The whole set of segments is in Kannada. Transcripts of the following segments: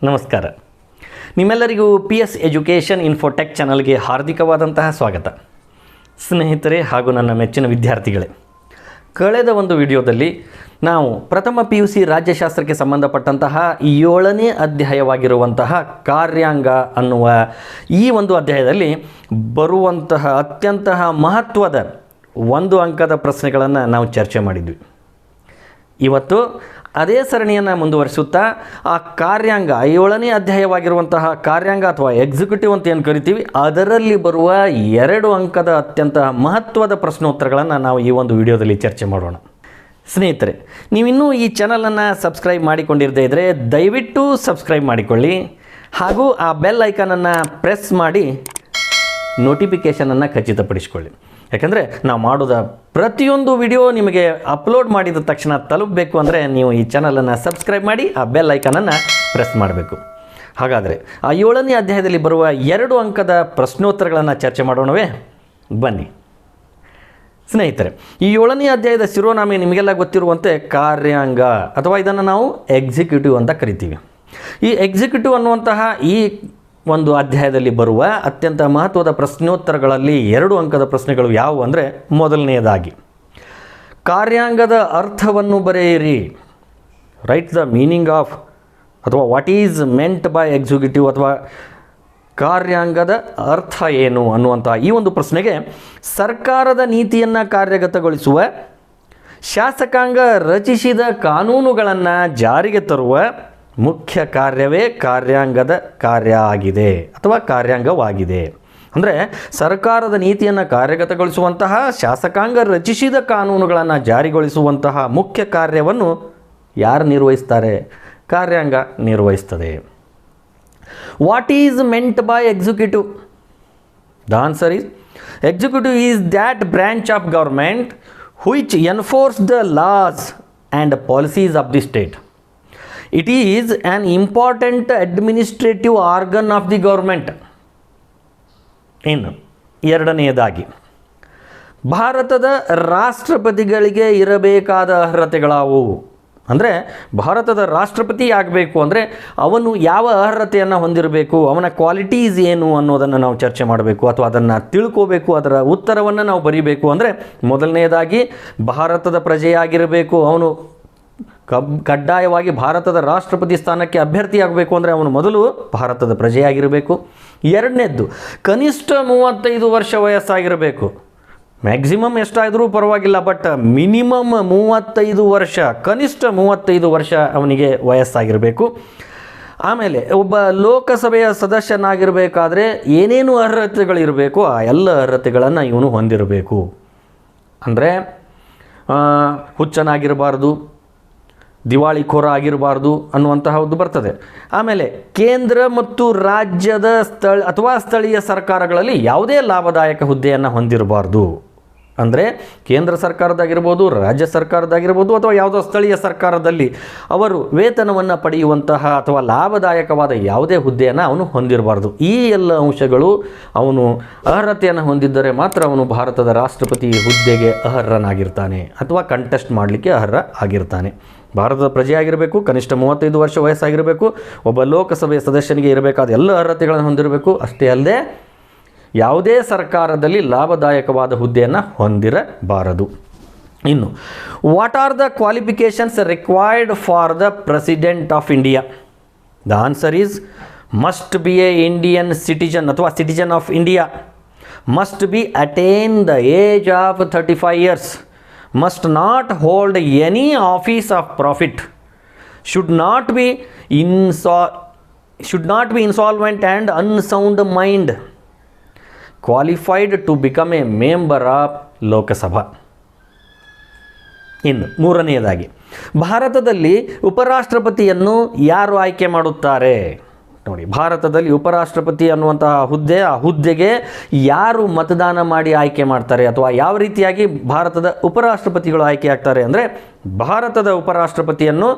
ನಮಸ್ಕಾರ. ನಿಮ್ಮೆಲ್ಲರಿಗೂ PS ಎಜುಕೇಷನ್ ಇನ್ಫೋಟೆಕ್ ಚಾನಲ್ಗೆ ಹಾರ್ದಿಕವಾದಂತಹ ಸ್ವಾಗತ. ಸ್ನೇಹಿತರೆ ಹಾಗೂ ನನ್ನ ಮೆಚ್ಚಿನ ವಿದ್ಯಾರ್ಥಿಗಳೇ, ಕಳೆದ ಒಂದು ವಿಡಿಯೋದಲ್ಲಿ ನಾವು ಪ್ರಥಮ PUC ರಾಜ್ಯಶಾಸ್ತ್ರಕ್ಕೆ ಸಂಬಂಧಪಟ್ಟಂತಹ 7ನೇ ಅಧ್ಯಾಯವಾಗಿರುವಂತಹ ಕಾರ್ಯಾಂಗ ಅನ್ನುವ ಈ ಒಂದು ಅಧ್ಯಾಯದಲ್ಲಿ ಬರುವಂತಹ ಅತ್ಯಂತ ಮಹತ್ವದ 1 ಅಂಕದ ಪ್ರಶ್ನೆಗಳನ್ನು ನಾವು ಚರ್ಚೆ ಮಾಡಿದ್ವಿ. ಇವತ್ತು ಅದೇ ಸರಣಿಯನ್ನು ಮುಂದುವರಿಸುತ್ತಾ ಆ ಕಾರ್ಯಾಂಗ 7ನೇ ಅಧ್ಯಾಯವಾಗಿರುವಂತಹ ಕಾರ್ಯಾಂಗ ಅಥವಾ ಎಕ್ಸಿಕ್ಯೂಟಿವ್ ಅಂತ ಏನು ಕರಿತೀವಿ, ಅದರಲ್ಲಿ ಬರುವ 2 ಅಂಕದ ಅತ್ಯಂತ ಮಹತ್ವದ ಪ್ರಶ್ನೋತ್ತರಗಳನ್ನು ನಾವು ಈ ಒಂದು ವಿಡಿಯೋದಲ್ಲಿ ಚರ್ಚೆ ಮಾಡೋಣ. ಸ್ನೇಹಿತರೆ, ನೀವಿನ್ನೂ ಈ ಚಾನಲನ್ನು ಸಬ್ಸ್ಕ್ರೈಬ್ ಮಾಡಿಕೊಂಡಿರದೇ ಇದ್ದರೆ ದಯವಿಟ್ಟು ಸಬ್ಸ್ಕ್ರೈಬ್ ಮಾಡಿಕೊಳ್ಳಿ ಹಾಗೂ ಆ ಬೆಲ್ ಐಕಾನನ್ನು ಪ್ರೆಸ್ ಮಾಡಿ ನೋಟಿಫಿಕೇಷನನ್ನು ಖಚಿತಪಡಿಸಿಕೊಳ್ಳಿ. ಯಾಕಂದರೆ ನಾವು ಮಾಡೋದ ಪ್ರತಿಯೊಂದು ವಿಡಿಯೋ ನಿಮಗೆ ಅಪ್ಲೋಡ್ ಮಾಡಿದ ತಕ್ಷಣ ತಲುಪಬೇಕು ಅಂದರೆ ನೀವು ಈ ಚಾನಲನ್ನು ಸಬ್ಸ್ಕ್ರೈಬ್ ಮಾಡಿ ಆ ಬೆಲ್ ಐಕಾನನ್ನು ಪ್ರೆಸ್ ಮಾಡಬೇಕು. ಹಾಗಾದರೆ ಆ 7ನೇ ಅಧ್ಯಾಯದಲ್ಲಿ ಬರುವ 2 ಅಂಕದ ಪ್ರಶ್ನೋತ್ತರಗಳನ್ನು ಚರ್ಚೆ ಮಾಡೋಣವೇ? ಬನ್ನಿ ಸ್ನೇಹಿತರೆ, ಈ 7ನೇ ಅಧ್ಯಾಯದ ಶಿರೋನಾಮೆ ನಿಮಗೆಲ್ಲ ಗೊತ್ತಿರುವಂತೆ ಕಾರ್ಯಾಂಗ ಅಥವಾ ಇದನ್ನು ನಾವು ಎಕ್ಸಿಕ್ಯೂಟಿವ್ ಅಂತ ಕರಿತೀವಿ. ಈ ಎಕ್ಸಿಕ್ಯೂಟಿವ್ ಅನ್ನುವಂತಹ ಈ ಒಂದು ಅಧ್ಯಾಯದಲ್ಲಿ ಬರುವ ಅತ್ಯಂತ ಮಹತ್ವದ ಪ್ರಶ್ನೋತ್ತರಗಳಲ್ಲಿ 2 ಅಂಕದ ಪ್ರಶ್ನೆಗಳು ಯಾವುವು ಅಂದರೆ, ಮೊದಲನೆಯದಾಗಿ ಕಾರ್ಯಾಂಗದ ಅರ್ಥವನ್ನು ಬರೆಯಿರಿ. ರೈಟ್ ದ ಮೀನಿಂಗ್ ಆಫ್ ಅಥವಾ what is meant by executive ಅಥವಾ ಕಾರ್ಯಾಂಗದ ಅರ್ಥ ಏನು ಅನ್ನುವಂಥ ಈ ಒಂದು ಪ್ರಶ್ನೆಗೆ ಸರ್ಕಾರದ ನೀತಿಯನ್ನು ಕಾರ್ಯಗತಗೊಳಿಸುವ, ಶಾಸಕಾಂಗ ರಚಿಸಿದ ಕಾನೂನುಗಳನ್ನು ಜಾರಿಗೆ ತರುವ ಮುಖ್ಯ ಕಾರ್ಯವೇ ಕಾರ್ಯಾಂಗದ ಕಾರ್ಯ ಆಗಿದೆ ಅಥವಾ ಕಾರ್ಯಾಂಗವಾಗಿದೆ. ಅಂದರೆ ಸರ್ಕಾರದ ನೀತಿಯನ್ನು ಕಾರ್ಯಗತಗೊಳಿಸುವಂತಹ, ಶಾಸಕಾಂಗ ರಚಿಸಿದ ಕಾನೂನುಗಳನ್ನು ಜಾರಿಗೊಳಿಸುವಂತಹ ಮುಖ್ಯ ಕಾರ್ಯವನ್ನು ಯಾರು ನಿರ್ವಹಿಸ್ತಾರೆ? ಕಾರ್ಯಾಂಗ ನಿರ್ವಹಿಸ್ತದೆ. What is meant by executive? The answer is executive is that branch of government which enforce the laws and policies of the state. It is an important administrative organ of the government. ಇನ್ನು ಎರಡನೆಯದಾಗಿ ಭಾರತದ ರಾಷ್ಟ್ರಪತಿಗಳಿಗೆ ಇರಬೇಕಾದ ಅರ್ಹತೆಗಳಾವುವು? ಅಂದರೆ ಭಾರತದ ರಾಷ್ಟ್ರಪತಿ ಆಗಬೇಕು ಅಂದರೆ ಅವನು ಯಾವ ಅರ್ಹತೆಯನ್ನು ಹೊಂದಿರಬೇಕು, ಅವನ ಕ್ವಾಲಿಟೀಸ್ ಏನು ಅನ್ನೋದನ್ನು ನಾವು ಚರ್ಚೆ ಮಾಡಬೇಕು ಅಥವಾ ಅದನ್ನು ತಿಳ್ಕೋಬೇಕು, ಅದರ ಉತ್ತರವನ್ನು ನಾವು ಬರೀಬೇಕು. ಅಂದರೆ ಮೊದಲನೆಯದಾಗಿ ಭಾರತದ ಪ್ರಜೆಯಾಗಿರಬೇಕು, ಅವನು ಕಡ್ಡಾಯವಾಗಿ ಭಾರತದ ರಾಷ್ಟ್ರಪತಿ ಸ್ಥಾನಕ್ಕೆ ಅಭ್ಯರ್ಥಿಯಾಗಬೇಕು ಅಂದರೆ ಅವನು ಮೊದಲು ಭಾರತದ ಪ್ರಜೆಯಾಗಿರಬೇಕು. ಎರಡನೇದ್ದು ಕನಿಷ್ಠ 35 ವರ್ಷ ವಯಸ್ಸಾಗಿರಬೇಕು. ಮ್ಯಾಕ್ಸಿಮಮ್ ಎಷ್ಟಾದರೂ ಪರವಾಗಿಲ್ಲ, ಬಟ್ ಮಿನಿಮಮ್ 35 ವರ್ಷ, ಕನಿಷ್ಠ 35 ವರ್ಷ ಅವನಿಗೆ ವಯಸ್ಸಾಗಿರಬೇಕು. ಆಮೇಲೆ ಒಬ್ಬ ಲೋಕಸಭೆಯ ಸದಸ್ಯನಾಗಿರಬೇಕಾದ್ರೆ ಏನೇನು ಅರ್ಹತೆಗಳಿರಬೇಕು ಆ ಎಲ್ಲ ಅರ್ಹತೆಗಳನ್ನು ಇವನು ಹೊಂದಿರಬೇಕು. ಅಂದರೆ ಹುಚ್ಚನಾಗಿರಬಾರ್ದು, ದಿವಾಳಿಖೋರ ಆಗಿರಬಾರ್ದು ಅನ್ನುವಂತಹದ್ದು ಬರ್ತದೆ. ಆಮೇಲೆ ಕೇಂದ್ರ ಮತ್ತು ರಾಜ್ಯದ ಸ್ಥಳೀಯ ಸರ್ಕಾರಗಳಲ್ಲಿ ಯಾವುದೇ ಲಾಭದಾಯಕ ಹುದ್ದೆಯನ್ನು ಹೊಂದಿರಬಾರ್ದು. ಅಂದರೆ ಕೇಂದ್ರ ಸರ್ಕಾರದಾಗಿರ್ಬೋದು, ರಾಜ್ಯ ಸರ್ಕಾರದಾಗಿರ್ಬೋದು ಅಥವಾ ಯಾವುದೋ ಸ್ಥಳೀಯ ಸರ್ಕಾರದಲ್ಲಿ ಅವರು ವೇತನವನ್ನು ಪಡೆಯುವಂತಹ ಅಥವಾ ಲಾಭದಾಯಕವಾದ ಯಾವುದೇ ಹುದ್ದೆಯನ್ನು ಅವನು ಹೊಂದಿರಬಾರ್ದು. ಈ ಎಲ್ಲ ಅಂಶಗಳು ಅವನು ಅರ್ಹತೆಯನ್ನು ಹೊಂದಿದ್ದರೆ ಮಾತ್ರ ಅವನು ಭಾರತದ ರಾಷ್ಟ್ರಪತಿ ಹುದ್ದೆಗೆ ಅರ್ಹನಾಗಿರ್ತಾನೆ ಅಥವಾ ಕಂಟೆಸ್ಟ್ ಮಾಡಲಿಕ್ಕೆ ಅರ್ಹ ಆಗಿರ್ತಾನೆ. ಭಾರತದ ಪ್ರಜೆಯಾಗಿರಬೇಕು, ಕನಿಷ್ಠ 35 ವರ್ಷ ವಯಸ್ಸಾಗಿರಬೇಕು, ಒಬ್ಬ ಲೋಕಸಭೆಯ ಸದಸ್ಯನಿಗೆ ಇರಬೇಕಾದ ಎಲ್ಲ ಅರ್ಹತೆಗಳನ್ನು ಹೊಂದಿರಬೇಕು. ಅಷ್ಟೇ ಅಲ್ಲದೆ ಯಾವುದೇ ಸರ್ಕಾರದಲ್ಲಿ ಲಾಭದಾಯಕವಾದ ಹುದ್ದೆಯನ್ನು ಹೊಂದಿರಬಾರದು. ಇನ್ನು what are the qualifications required for the president of India? The answer is must be a Indian citizen ಅಥವಾ citizen of India, must be attain the age of 35 years, must not hold any office of profit, should not be insolvent and unsound mind, qualified to become a member of Lok Sabha. ಇನ್ನು ಮೂರನೆಯದಾಗಿ ಭಾರತದಲ್ಲಿ ಉಪರಾಷ್ಟ್ರಪತಿಯನ್ನು ಯಾರು ಆಯ್ಕೆ ಮಾಡುತ್ತಾರೆ? ನೋಡಿ, ಭಾರತದಲ್ಲಿ ಉಪರಾಷ್ಟ್ರಪತಿ ಅನ್ನುವಂತಹ ಹುದ್ದೆ, ಆ ಹುದ್ದೆಗೆ ಯಾರು ಮತದಾನ ಮಾಡಿ ಆಯ್ಕೆ ಮಾಡ್ತಾರೆ ಅಥವಾ ಯಾವ ರೀತಿಯಾಗಿ ಭಾರತದ ಉಪರಾಷ್ಟ್ರಪತಿಗಳು ಆಯ್ಕೆ ಆಗ್ತಾರೆ ಅಂದರೆ, ಭಾರತದ ಉಪರಾಷ್ಟ್ರಪತಿಯನ್ನು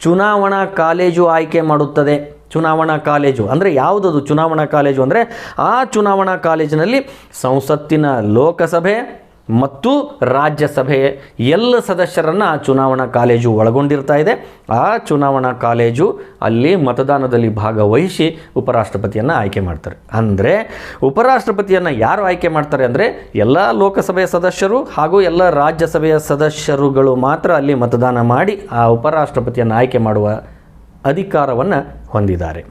ಚುನಾವಣಾ ಕಾಲೇಜು ಆಯ್ಕೆ ಮಾಡುತ್ತದೆ. ಚುನಾವಣಾ ಕಾಲೇಜು ಅಂದರೆ ಯಾವುದದು? ಚುನಾವಣಾ ಕಾಲೇಜು ಅಂದರೆ ಆ ಚುನಾವಣಾ ಕಾಲೇಜಿನಲ್ಲಿ ಸಂಸತ್ತಿನ ಲೋಕಸಭೆ ಮತ್ತು ರಾಜ್ಯಸಭೆ ಎಲ್ಲ ಸದಸ್ಯರನ್ನು ಆ ಚುನಾವಣಾ ಕಾಲೇಜು ಒಳಗೊಂಡಿರ್ತಾ ಇದೆ. ಆ ಚುನಾವಣಾ ಕಾಲೇಜು ಅಲ್ಲಿ ಮತದಾನದಲ್ಲಿ ಭಾಗವಹಿಸಿ ಉಪರಾಷ್ಟ್ರಪತಿಯನ್ನು ಆಯ್ಕೆ ಮಾಡ್ತಾರೆ. ಅಂದರೆ ಉಪರಾಷ್ಟ್ರಪತಿಯನ್ನು ಯಾರು ಆಯ್ಕೆ ಮಾಡ್ತಾರೆ ಅಂದರೆ ಎಲ್ಲ ಲೋಕಸಭೆಯ ಸದಸ್ಯರು ಹಾಗೂ ಎಲ್ಲ ರಾಜ್ಯಸಭೆಯ ಸದಸ್ಯರುಗಳು ಮಾತ್ರ ಅಲ್ಲಿ ಮತದಾನ ಮಾಡಿ ಆ ಉಪರಾಷ್ಟ್ರಪತಿಯನ್ನು ಆಯ್ಕೆ ಮಾಡುವ ಅಧಿಕಾರವನ್ನು ಹೊಂದಿದ್ದಾರೆ.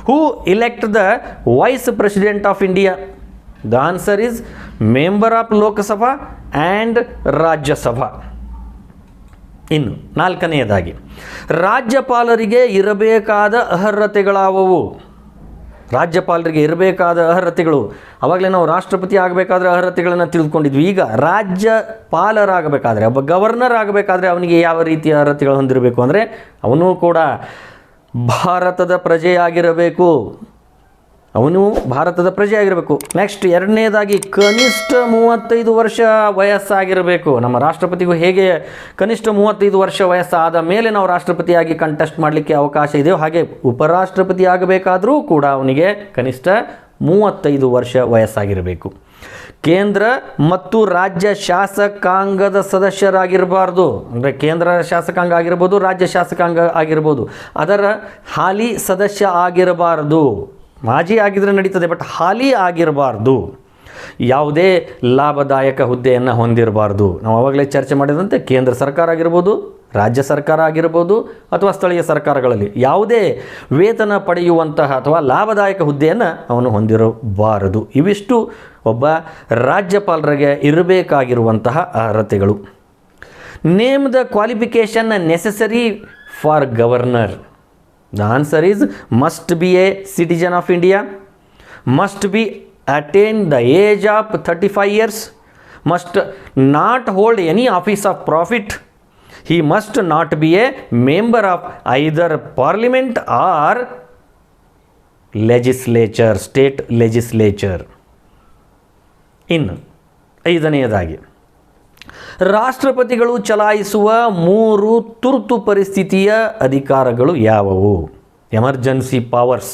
Who elect the vice president of India? The answer is member of Lok Sabha and Rajya Sabha. ಇನ್ನು ನಾಲ್ಕನೆಯದಾಗಿ ರಾಜ್ಯಪಾಲರಿಗೆ ಇರಬೇಕಾದ ಅರ್ಹತೆಗಳಾವವು? ರಾಜ್ಯಪಾಲರಿಗೆ ಇರಬೇಕಾದ ಅರ್ಹತೆಗಳು, ಆವಾಗಲೇ ನಾವು ರಾಷ್ಟ್ರಪತಿ ಆಗಬೇಕಾದ್ರೆ ಅರ್ಹತೆಗಳನ್ನು ತಿಳಿದುಕೊಂಡಿದ್ವಿ. ಈಗ ರಾಜ್ಯಪಾಲರಾಗಬೇಕಾದ್ರೆ, ಒಬ್ಬ ಗವರ್ನರ್ ಆಗಬೇಕಾದ್ರೆ ಅವನಿಗೆ ಯಾವ ರೀತಿಯ ಅರ್ಹತೆಗಳು ಹೊಂದಿರಬೇಕು ಅಂದರೆ ಅವನು ಕೂಡ ಭಾರತದ ಪ್ರಜೆಯಾಗಿರಬೇಕು. ನೆಕ್ಸ್ಟ್ ಎರಡನೇದಾಗಿ ಕನಿಷ್ಠ 35 ವರ್ಷ ವಯಸ್ಸಾಗಿರಬೇಕು. ನಮ್ಮ ರಾಷ್ಟ್ರಪತಿಗೂ ಹೇಗೆ ಕನಿಷ್ಠ 35 ವರ್ಷ ವಯಸ್ಸಾದ ಮೇಲೆ ನಾವು ರಾಷ್ಟ್ರಪತಿಯಾಗಿ ಕಂಟೆಸ್ಟ್ ಮಾಡಲಿಕ್ಕೆ ಅವಕಾಶ ಇದೆಯೋ ಹಾಗೆ ಉಪರಾಷ್ಟ್ರಪತಿ ಆಗಬೇಕಾದರೂ ಕೂಡ ಅವನಿಗೆ ಕನಿಷ್ಠ 35 ವರ್ಷ ವಯಸ್ಸಾಗಿರಬೇಕು. ಕೇಂದ್ರ ಮತ್ತು ರಾಜ್ಯ ಶಾಸಕಾಂಗದ ಸದಸ್ಯರಾಗಿರಬಾರ್ದು. ಅಂದರೆ ಕೇಂದ್ರ ಶಾಸಕಾಂಗ ಆಗಿರ್ಬೋದು, ರಾಜ್ಯ ಶಾಸಕಾಂಗ ಆಗಿರ್ಬೋದು, ಅದರ ಹಾಲಿ ಸದಸ್ಯ ಆಗಿರಬಾರ್ದು. ಮಾಜಿ ಆಗಿದ್ರೆ ನಡೀತದೆ, ಬಟ್ ಹಾಲಿ ಆಗಿರಬಾರ್ದು. ಯಾವುದೇ ಲಾಭದಾಯಕ ಹುದ್ದೆಯನ್ನು ಹೊಂದಿರಬಾರ್ದು. ನಾವು ಆವಾಗಲೇ ಚರ್ಚೆ ಮಾಡಿದಂತೆ ಕೇಂದ್ರ ಸರ್ಕಾರ ಆಗಿರ್ಬೋದು, ರಾಜ್ಯ ಸರ್ಕಾರ ಆಗಿರ್ಬೋದು ಅಥವಾ ಸ್ಥಳೀಯ ಸರ್ಕಾರಗಳಲ್ಲಿ ಯಾವುದೇ ವೇತನ ಪಡೆಯುವಂತಹ ಅಥವಾ ಲಾಭದಾಯಕ ಹುದ್ದೆಯನ್ನು ಅವನು ಹೊಂದಿರಬಾರದು. ಇವಿಷ್ಟು ಒಬ್ಬ ರಾಜ್ಯಪಾಲರಿಗೆ ಇರಬೇಕಾಗಿರುವಂತಹ ಅರ್ಹತೆಗಳು. Name the qualification necessary for governor? The answer is must be a citizen of India, must be attained the age of 35 years, must not hold any office of profit, he must not be a member of either parliament or legislature, state legislature. ಇನ್ನು ಐದನೆಯದಾಗಿ ರಾಷ್ಟ್ರಪತಿಗಳು ಚಲಾಯಿಸುವ 3 ತುರ್ತು ಪರಿಸ್ಥಿತಿಯ ಅಧಿಕಾರಗಳು ಯಾವುವು? Emergency powers.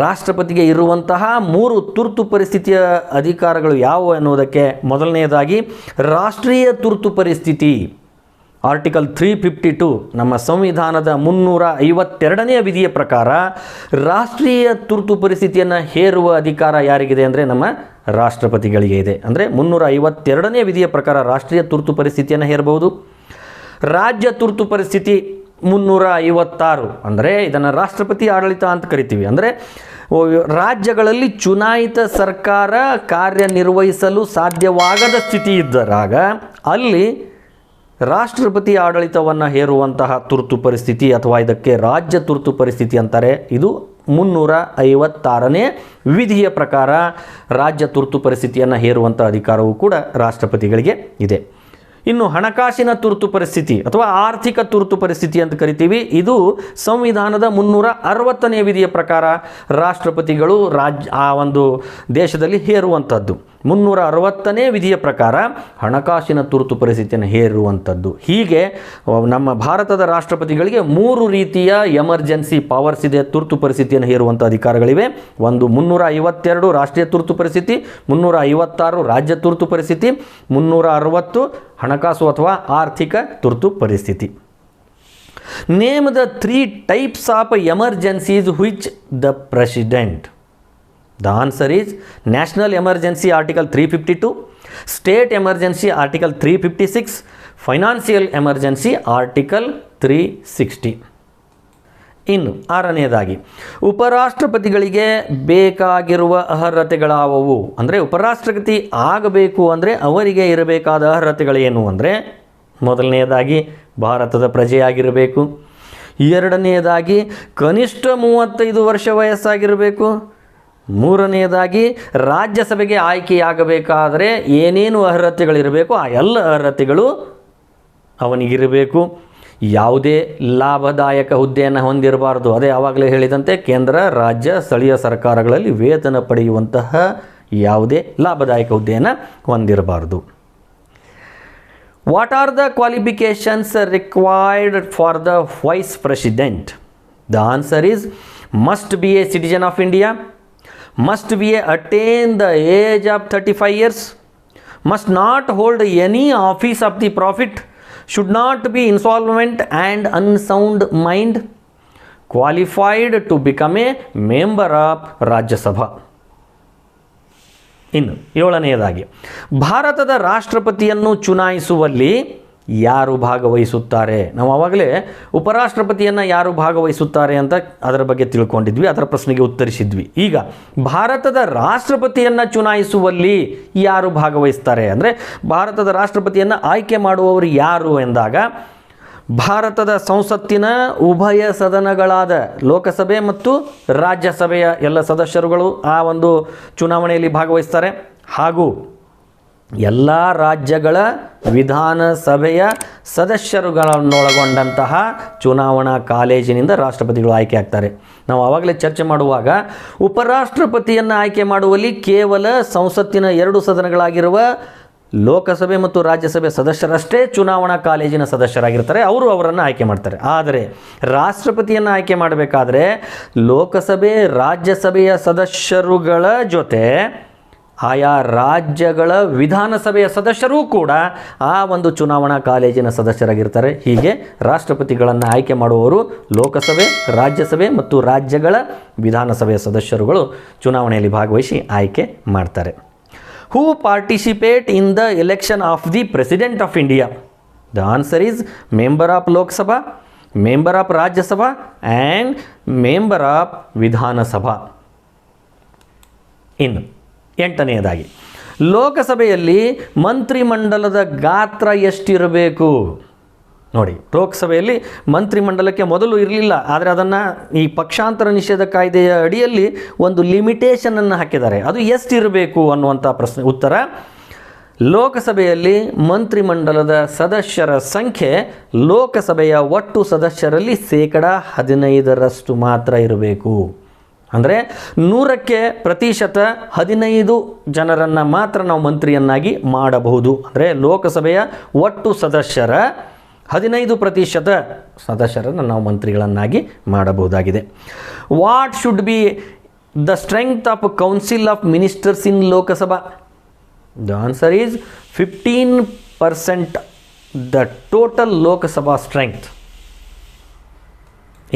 ರಾಷ್ಟ್ರಪತಿಗೆ ಇರುವಂತಹ 3 ತುರ್ತು ಪರಿಸ್ಥಿತಿಯ ಅಧಿಕಾರಗಳು ಯಾವುವು ಎನ್ನುವುದಕ್ಕೆ ಮೊದಲನೆಯದಾಗಿ ರಾಷ್ಟ್ರೀಯ ತುರ್ತು ಪರಿಸ್ಥಿತಿ. ಆರ್ಟಿಕಲ್ 352 ನಮ್ಮ ಸಂವಿಧಾನದ 352ನೇ ವಿಧಿಯ ಪ್ರಕಾರ ರಾಷ್ಟ್ರೀಯ ತುರ್ತು ಪರಿಸ್ಥಿತಿಯನ್ನು ಹೇರುವ ಅಧಿಕಾರ ಯಾರಿಗಿದೆ ಅಂದರೆ ನಮ್ಮ ರಾಷ್ಟ್ರಪತಿಗಳಿಗೆ ಇದೆ. ಅಂದರೆ 352ನೇ ವಿಧಿಯ ಪ್ರಕಾರ ರಾಷ್ಟ್ರೀಯ ತುರ್ತು ಪರಿಸ್ಥಿತಿಯನ್ನು ಹೇರಬಹುದು. ರಾಜ್ಯ ತುರ್ತು ಪರಿಸ್ಥಿತಿ 356, ಅಂದರೆ ಇದನ್ನು ರಾಷ್ಟ್ರಪತಿ ಆಡಳಿತ ಅಂತ ಕರಿತೀವಿ. ಅಂದರೆ ರಾಜ್ಯಗಳಲ್ಲಿ ಚುನಾಯಿತ ಸರ್ಕಾರ ಕಾರ್ಯನಿರ್ವಹಿಸಲು ಸಾಧ್ಯವಾಗದ ಸ್ಥಿತಿ ಇದ್ದರಾಗ ಅಲ್ಲಿ ರಾಷ್ಟ್ರಪತಿ ಆಡಳಿತವನ್ನು ಹೇರುವಂತಹ ತುರ್ತು ಪರಿಸ್ಥಿತಿ ಅಥವಾ ಇದಕ್ಕೆ ರಾಜ್ಯ ತುರ್ತು ಪರಿಸ್ಥಿತಿ ಅಂತಾರೆ. ಇದು 356ನೇ ವಿಧಿಯ ಪ್ರಕಾರ ರಾಜ್ಯ ತುರ್ತು ಪರಿಸ್ಥಿತಿಯನ್ನು ಹೇರುವಂಥ ಅಧಿಕಾರವೂ ಕೂಡ ರಾಷ್ಟ್ರಪತಿಗಳಿಗೆ ಇದೆ. ಇನ್ನು ಹಣಕಾಸಿನ ತುರ್ತು ಪರಿಸ್ಥಿತಿ ಅಥವಾ ಆರ್ಥಿಕ ತುರ್ತು ಪರಿಸ್ಥಿತಿ ಅಂತ ಕರಿತೀವಿ. ಇದು ಸಂವಿಧಾನದ 360ನೇ ವಿಧಿಯ ಪ್ರಕಾರ ರಾಷ್ಟ್ರಪತಿಗಳು ಆ ಒಂದು ದೇಶದಲ್ಲಿ ಹೇರುವಂಥದ್ದು. 360ನೇ ವಿಧಿಯ ಪ್ರಕಾರ ಹಣಕಾಸಿನ ತುರ್ತು ಪರಿಸ್ಥಿತಿಯನ್ನು ಹೇರುವಂಥದ್ದು. ಹೀಗೆ ನಮ್ಮ ಭಾರತದ ರಾಷ್ಟ್ರಪತಿಗಳಿಗೆ 3 ರೀತಿಯ ಎಮರ್ಜೆನ್ಸಿ ಪವರ್ಸ್ ಇದೆ, ತುರ್ತು ಪರಿಸ್ಥಿತಿಯನ್ನು ಹೇರುವಂಥ ಅಧಿಕಾರಗಳಿವೆ. ಒಂದು 352 ರಾಷ್ಟ್ರೀಯ ತುರ್ತು ಪರಿಸ್ಥಿತಿ, 356 ರಾಜ್ಯ ತುರ್ತು ಪರಿಸ್ಥಿತಿ, 360 ಹಣಕಾಸು ಅಥವಾ ಆರ್ಥಿಕ ತುರ್ತು ಪರಿಸ್ಥಿತಿ. Name the 3 types of emergencies which the president? The answer is national emergency article 352, state emergency article 356, financial emergency article 360. ಇನ್ನು ಆರನೆಯದಾಗಿ ಉಪರಾಷ್ಟ್ರಪತಿಗಳಿಗೆ ಬೇಕಾಗಿರುವ ಅರ್ಹತೆಗಳಾವವು? ಅಂದರೆ ಉಪರಾಷ್ಟ್ರಪತಿ ಆಗಬೇಕು ಅಂದರೆ ಅವರಿಗೆ ಇರಬೇಕಾದ ಅರ್ಹತೆಗಳೇನು ಅಂದರೆ ಮೊದಲನೆಯದಾಗಿ ಭಾರತದ ಪ್ರಜೆಯಾಗಿರಬೇಕು, ಎರಡನೆಯದಾಗಿ ಕನಿಷ್ಠ 35 ವರ್ಷ ವಯಸ್ಸಾಗಿರಬೇಕು, ಮೂರನೆಯದಾಗಿ ರಾಜ್ಯಸಭೆಗೆ ಆಯ್ಕೆಯಾಗಬೇಕಾದರೆ ಏನೇನು ಅರ್ಹತೆಗಳಿರಬೇಕು ಆ ಎಲ್ಲ ಅರ್ಹತೆಗಳು ಅವನಿಗಿರಬೇಕು. ಯಾವುದೇ ಲಾಭದಾಯಕ ಹುದ್ದೆಯನ್ನು ಹೊಂದಿರಬಾರ್ದು. ಅದೇ ಆವಾಗಲೇ ಹೇಳಿದಂತೆ ಕೇಂದ್ರ, ರಾಜ್ಯ, ಸ್ಥಳೀಯ ಸರ್ಕಾರಗಳಲ್ಲಿ ವೇತನ ಪಡೆಯುವಂತಹ ಯಾವುದೇ ಲಾಭದಾಯಕ ಹುದ್ದೆಯನ್ನು ಹೊಂದಿರಬಾರ್ದು. What are the qualifications required for the vice president? The answer is must be a citizen of India, must be attain the age of 35 years, must not hold any office of the profit, should not be insolvent and unsound mind, qualified to become a member of Rajya Sabha. ಇನ್ನು 7ನೇದಾಗಿ ಭಾರತದ ರಾಷ್ಟ್ರಪತಿಯನ್ನು ಚುನಾಯಿಸುವಲ್ಲಿ ಯಾರು ಭಾಗವಹಿಸುತ್ತಾರೆ. ನಾವು ಆವಾಗಲೇ ಉಪರಾಷ್ಟ್ರಪತಿಯನ್ನು ಯಾರು ಭಾಗವಹಿಸುತ್ತಾರೆ ಅಂತ ಅದರ ಬಗ್ಗೆ ತಿಳ್ಕೊಂಡಿದ್ವಿ, ಅದರ ಪ್ರಶ್ನೆಗೆ ಉತ್ತರಿಸಿದ್ವಿ. ಈಗ ಭಾರತದ ರಾಷ್ಟ್ರಪತಿಯನ್ನು ಚುನಾಯಿಸುವಲ್ಲಿ ಯಾರು ಭಾಗವಹಿಸ್ತಾರೆ ಅಂದರೆ ಭಾರತದ ರಾಷ್ಟ್ರಪತಿಯನ್ನು ಆಯ್ಕೆ ಮಾಡುವವರು ಯಾರು ಎಂದಾಗ ಭಾರತದ ಸಂಸತ್ತಿನ ಉಭಯ ಸದನಗಳಾದ ಲೋಕಸಭೆ ಮತ್ತು ರಾಜ್ಯಸಭೆಯ ಎಲ್ಲ ಸದಸ್ಯರುಗಳು ಆ ಒಂದು ಚುನಾವಣೆಯಲ್ಲಿ ಭಾಗವಹಿಸ್ತಾರೆ. ಹಾಗೂ ಎಲ್ಲ ರಾಜ್ಯಗಳ ವಿಧಾನಸಭೆಯ ಸದಸ್ಯರುಗಳನ್ನೊಳಗೊಂಡಂತಹ ಚುನಾವಣಾ ಕಾಲೇಜಿನಿಂದ ರಾಷ್ಟ್ರಪತಿಗಳು ಆಯ್ಕೆ ಆಗ್ತಾರೆ. ನಾವು ಆವಾಗಲೇ ಚರ್ಚೆ ಮಾಡುವಾಗ ಉಪರಾಷ್ಟ್ರಪತಿಯನ್ನು ಆಯ್ಕೆ ಮಾಡುವಲ್ಲಿ ಕೇವಲ ಸಂಸತ್ತಿನ 2 ಸದನಗಳಾಗಿರುವ ಲೋಕಸಭೆ ಮತ್ತು ರಾಜ್ಯಸಭೆ ಸದಸ್ಯರಷ್ಟೇ ಚುನಾವಣಾ ಕಾಲೇಜಿನ ಸದಸ್ಯರಾಗಿರ್ತಾರೆ, ಅವರನ್ನು ಆಯ್ಕೆ ಮಾಡ್ತಾರೆ. ಆದರೆ ರಾಷ್ಟ್ರಪತಿಯನ್ನು ಆಯ್ಕೆ ಮಾಡಬೇಕಾದ್ರೆ ಲೋಕಸಭೆ ರಾಜ್ಯಸಭೆಯ ಸದಸ್ಯರುಗಳ ಜೊತೆ ಆಯಾ ರಾಜ್ಯಗಳ ವಿಧಾನಸಭೆಯ ಸದಸ್ಯರೂ ಕೂಡ ಆ ಒಂದು ಚುನಾವಣಾ ಕಾಲೇಜಿನ ಸದಸ್ಯರಾಗಿರ್ತಾರೆ. ಹೀಗೆ ರಾಷ್ಟ್ರಪತಿಗಳನ್ನು ಆಯ್ಕೆ ಮಾಡುವವರು ಲೋಕಸಭೆ, ರಾಜ್ಯಸಭೆ ಮತ್ತು ರಾಜ್ಯಗಳ ವಿಧಾನಸಭೆಯ ಸದಸ್ಯರುಗಳು ಚುನಾವಣೆಯಲ್ಲಿ ಭಾಗವಹಿಸಿ ಆಯ್ಕೆ ಮಾಡ್ತಾರೆ. Who participate in the election of the President of India? The answer is member of Lok Sabha, member of Rajya Sabha and member of Vidhana Sabha. ಇನ್ನು 8ನೇದಾಗಿ ಲೋಕಸಭೆಯಲ್ಲಿ ಮಂತ್ರಿಮಂಡಲದ ಗಾತ್ರ ಎಷ್ಟಿರಬೇಕು ನೋಡಿ. ಲೋಕಸಭೆಯಲ್ಲಿ ಮಂತ್ರಿಮಂಡಲಕ್ಕೆ ಮೊದಲು ಇರಲಿಲ್ಲ, ಆದರೆ ಅದನ್ನು ಈ ಪಕ್ಷಾಂತರ ನಿಷೇಧ ಕಾಯ್ದೆಯ ಅಡಿಯಲ್ಲಿ ಒಂದು ಲಿಮಿಟೇಷನನ್ನು ಹಾಕಿದ್ದಾರೆ. ಅದು ಎಷ್ಟಿರಬೇಕು ಅನ್ನುವಂಥ ಪ್ರಶ್ನೆ ಉತ್ತರ, ಲೋಕಸಭೆಯಲ್ಲಿ ಮಂತ್ರಿಮಂಡಲದ ಸದಸ್ಯರ ಸಂಖ್ಯೆ ಲೋಕಸಭೆಯ ಒಟ್ಟು ಸದಸ್ಯರಲ್ಲಿ 15% ಮಾತ್ರ ಇರಬೇಕು. ಅಂದರೆ 100ಕ್ಕೆ ಪ್ರತಿಶತ 15 ಜನರನ್ನು ಮಾತ್ರ ನಾವು ಮಂತ್ರಿಯನ್ನಾಗಿ ಮಾಡಬಹುದು. ಅಂದರೆ ಲೋಕಸಭೆಯ ಒಟ್ಟು ಸದಸ್ಯರ 15% ಸದಸ್ಯರನ್ನು ನಾವು ಮಂತ್ರಿಗಳನ್ನಾಗಿ ಮಾಡಬಹುದಾಗಿದೆ. What should be the strength of council of ministers in Lok Sabha? The answer is 15% the total Lok Sabha strength.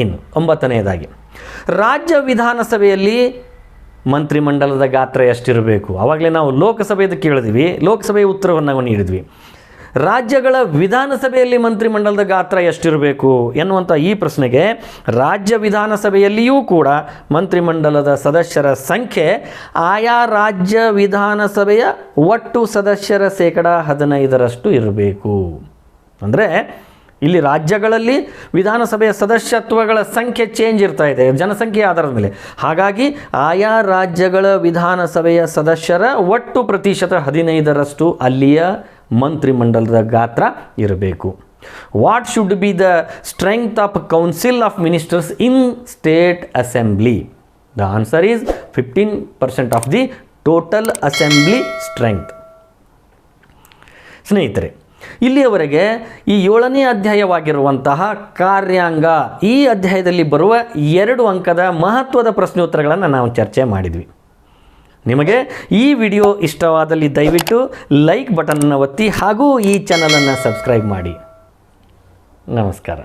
ಇನ್ನು 9ನೇದಾಗಿ ರಾಜ್ಯ ವಿಧಾನಸಭೆಯಲ್ಲಿ ಮಂತ್ರಿಮಂಡಲದ ಗಾತ್ರ ಎಷ್ಟಿರಬೇಕು? ಆವಾಗಲೇ ನಾವು ಲೋಕಸಭೆಯದು ಕೇಳಿದ್ವಿ, ಲೋಕಸಭೆಯ ಉತ್ತರವನ್ನು ನಾವು ನೀಡಿದ್ವಿ. ರಾಜ್ಯಗಳ ವಿಧಾನಸಭೆಯಲ್ಲಿ ಮಂತ್ರಿಮಂಡಲದ ಗಾತ್ರ ಎಷ್ಟಿರಬೇಕು ಎನ್ನುವಂಥ ಈ ಪ್ರಶ್ನೆಗೆ ರಾಜ್ಯ ವಿಧಾನಸಭೆಯಲ್ಲಿಯೂ ಕೂಡ ಮಂತ್ರಿಮಂಡಲದ ಸದಸ್ಯರ ಸಂಖ್ಯೆ ಆಯಾ ರಾಜ್ಯ ವಿಧಾನಸಭೆಯ ಒಟ್ಟು ಸದಸ್ಯರ 15% ಇರಬೇಕು. ಅಂದರೆ ಇಲ್ಲಿ ರಾಜ್ಯಗಳಲ್ಲಿ ವಿಧಾನಸಭೆಯ ಸದಸ್ಯತ್ವಗಳ ಸಂಖ್ಯೆ ಚೇಂಜ್ ಇರ್ತಾ ಇದೆ ಜನಸಂಖ್ಯೆಯ ಆಧಾರದ ಮೇಲೆ. ಹಾಗಾಗಿ ಆಯಾ ರಾಜ್ಯಗಳ ವಿಧಾನಸಭೆಯ ಸದಸ್ಯರ ಒಟ್ಟು ಪ್ರತಿಶತ 15% ಅಲ್ಲಿಯ ಮಂತ್ರಿಮಂಡಲದ ಗಾತ್ರ ಇರಬೇಕು. What should be the strength of council of ministers in state assembly? The answer is 15% of the total assembly strength. ಸ್ನೇಹಿತರೆ, ಇಲ್ಲಿಯವರೆಗೆ ಈ 7ನೇ ಅಧ್ಯಾಯವಾಗಿರುವಂತಹ ಕಾರ್ಯಾಂಗ, ಈ ಅಧ್ಯಾಯದಲ್ಲಿ ಬರುವ 2 ಅಂಕದ ಮಹತ್ವದ ಪ್ರಶ್ನೋತ್ತರಗಳನ್ನು ನಾವು ಚರ್ಚೆ ಮಾಡಿದ್ವಿ. ನಿಮಗೆ ಈ ವಿಡಿಯೋ ಇಷ್ಟವಾದಲ್ಲಿ ದಯವಿಟ್ಟು ಲೈಕ್ ಬಟನ್ನ ಒತ್ತಿ ಹಾಗೂ ಈ ಚಾನಲನ್ನು ಸಬ್ಸ್ಕ್ರೈಬ್ ಮಾಡಿ. ನಮಸ್ಕಾರ.